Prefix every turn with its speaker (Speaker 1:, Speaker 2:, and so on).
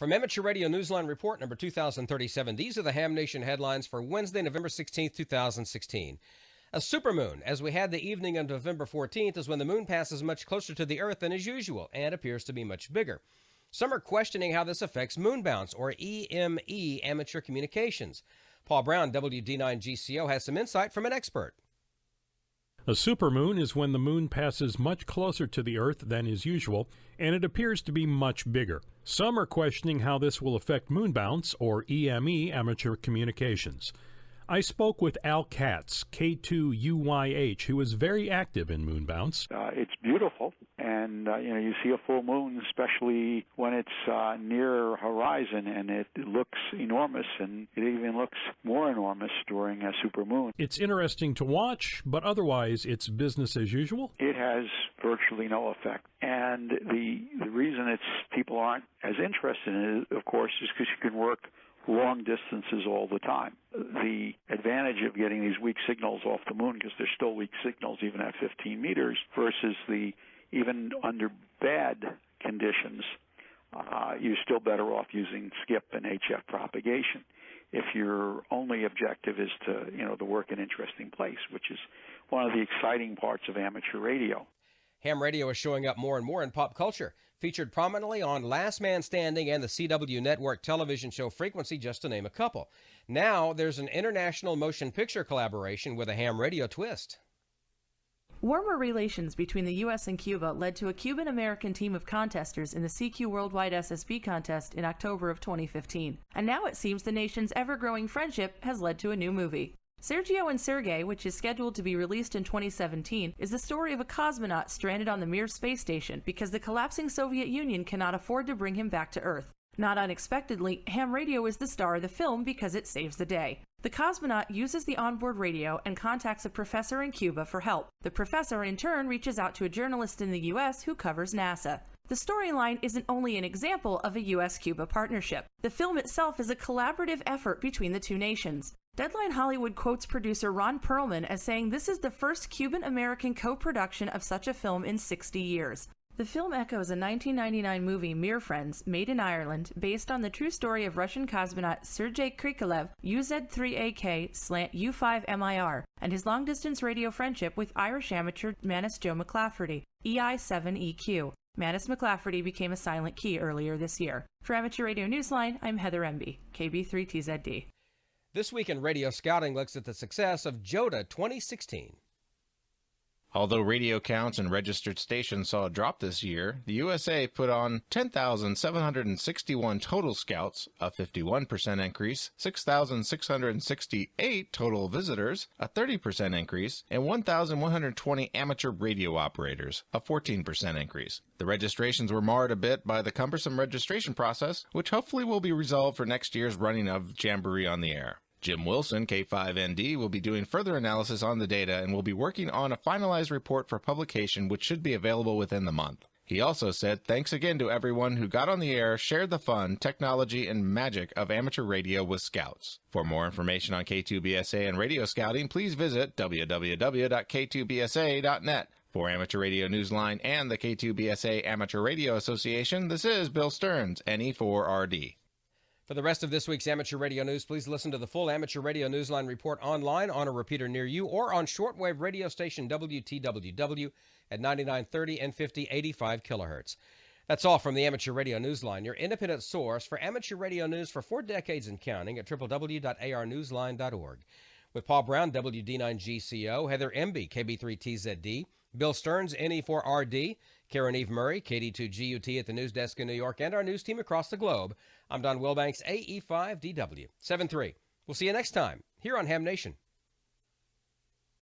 Speaker 1: From Amateur Radio Newsline Report number 2037, these are the Ham Nation headlines for Wednesday, November 16th, 2016. A supermoon, as we had the evening of November 14th, is when the moon passes much closer to the Earth than is usual and appears to be much bigger. Some are questioning how this affects moon bounce, or EME, amateur communications. Paul Brown, WD9GCO, has some insight from an expert.
Speaker 2: A supermoon is when the moon passes much closer to the Earth than is usual, and it appears to be much bigger. Some are questioning how this will affect moon bounce, or EME, amateur communications. I spoke with Al Katz, K2UYH, who is very active in moon bounce.
Speaker 3: It's beautiful, and you see a full moon, especially when it's near horizon, and it looks enormous, and it even looks more enormous during a supermoon.
Speaker 2: It's interesting to watch, but otherwise it's business as usual?
Speaker 3: It has virtually no effect, and the reason people aren't as interested in it, of course, is because you can work long distances all the time. The advantage of getting these weak signals off the moon, because they're still weak signals even at 15 meters, versus even under bad conditions, you're still better off using skip and HF propagation if your only objective is to work an interesting place, which is one of the exciting parts of amateur radio.
Speaker 1: Ham radio is showing up more and more in pop culture, featured prominently on Last Man Standing and the CW network television show Frequency, just to name a couple. Now there's an international motion picture collaboration with a ham radio twist.
Speaker 4: Warmer relations between the U.S. and Cuba led to a Cuban-American team of contesters in the CQ Worldwide SSB contest in October of 2015. And now it seems the nation's ever-growing friendship has led to a new movie. Sergio and Sergey, which is scheduled to be released in 2017, is the story of a cosmonaut stranded on the Mir space station because the collapsing Soviet Union cannot afford to bring him back to Earth. Not unexpectedly, ham radio is the star of the film because it saves the day. The cosmonaut uses the onboard radio and contacts a professor in Cuba for help. The professor, in turn, reaches out to a journalist in the U.S. who covers NASA. The storyline isn't only an example of a U.S.-Cuba partnership. The film itself is a collaborative effort between the two nations. Deadline Hollywood quotes producer Ron Perlman as saying this is the first Cuban-American co-production of such a film in 60 years. The film echoes a 1999 movie, Mir Friends, made in Ireland, based on the true story of Russian cosmonaut Sergei Krikalev, UZ3AK/U5MIR, and his long-distance radio friendship with Irish amateur Manus Joe McLafferty, EI7EQ. Manus McLafferty became a silent key earlier this year. For Amateur Radio Newsline, I'm Heather Emby, KB3TZD.
Speaker 1: This Week in Radio Scouting looks at the success of JOTA 2016.
Speaker 5: Although radio counts and registered stations saw a drop this year, the USA put on 10,761 total scouts, a 51% increase, 6,668 total visitors, a 30% increase, and 1,120 amateur radio operators, a 14% increase. The registrations were marred a bit by the cumbersome registration process, which hopefully will be resolved for next year's running of Jamboree on the Air. Jim Wilson, K5ND, will be doing further analysis on the data and will be working on a finalized report for publication, which should be available within the month. He also said thanks again to everyone who got on the air, shared the fun, technology, and magic of amateur radio with Scouts. For more information on K2BSA and radio scouting, please visit www.k2bsa.net. For Amateur Radio Newsline and the K2BSA Amateur Radio Association, this is Bill Stearns, NE4RD.
Speaker 1: For the rest of this week's Amateur Radio News, please listen to the full Amateur Radio Newsline report online on a repeater near you or on shortwave radio station WTWW at 9930 and 5085 kilohertz. That's all from the Amateur Radio Newsline, your independent source for amateur radio news for 4 decades and counting at www.arnewsline.org. With Paul Brown, WD9GCO, Heather Emby, KB3TZD, Bill Stearns, NE4RD, Karen Eve Murray, KD2GUT at the news desk in New York, and our news team across the globe, I'm Don Wilbanks, AE5DW. 7-3. We'll see you next time here on Ham Nation.